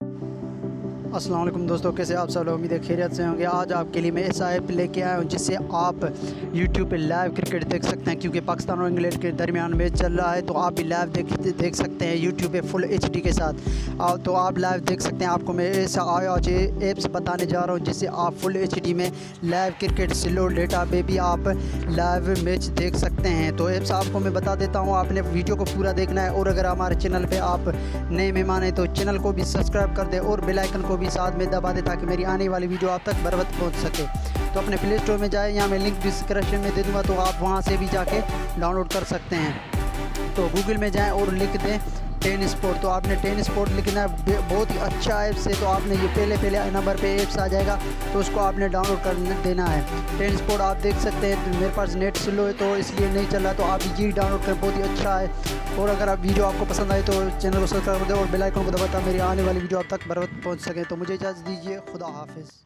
अस्सलाम वालेकुम दोस्तों, कैसे आप सब लोग? उम्मीद है खैरियत से होंगे। आज आपके लिए मैं ऐसा ऐप लेके आया हूँ जिससे आप यूट्यूब पे लाइव क्रिकेट देख सकते हैं, क्योंकि पाकिस्तान और इंग्लैंड के दरमियान मैच चल रहा है। तो आप भी लाइव देख सकते हैं यूट्यूब पे फुल एचडी के साथ। तो आप लाइव देख सकते हैं। आपको मैं ऐसा आज ऐप्स बताने जा रहा हूँ जिससे आप फुल एचडी में लाइव क्रिकेट स्लो डेटा पे भी आप लाइव मैच देख सकते हैं। तो ऐप्स आपको मैं बता देता हूँ, आपने वीडियो को पूरा देखना है। और अगर हमारे चैनल पर आप नए मेहमान हैं तो चैनल को भी सब्सक्राइब कर दें और बेल आइकन को भी साथ में दबा दे ताकि मेरी आने वाली वीडियो आप तक बर वक्त पहुँच सके। तो अपने प्ले स्टोर में जाए, यहाँ मैं लिंक डिस्क्रिप्शन में दे दूँगा, तो आप वहाँ से भी जाके डाउनलोड कर सकते हैं। तो गूगल में जाएं और लिख दें टेन स्पोर्ट। तो आपने टेन स्पोर्ट लिखना है। बहुत ही अच्छा ऐप्स है। तो आपने ये पहले नंबर पे ऐप्स आ जाएगा, तो उसको आपने डाउनलोड कर देना है। टेन स्पोर्ट आप देख सकते हैं। तो मेरे पास नेट स्लो है तो इसलिए नहीं चल रहा, तो आप ये डाउनलोड करें, बहुत ही अच्छा है। और अगर आप वीडियो आपको पसंद आए तो चैनल को सब्सक्राइब कर दें और बेल आइकन को दबाता मेरी आने वाली वीडियो आप तक बर वक्त पहुँच सकें। तो मुझे इजाज़त दीजिए, खुदा हाफिज़।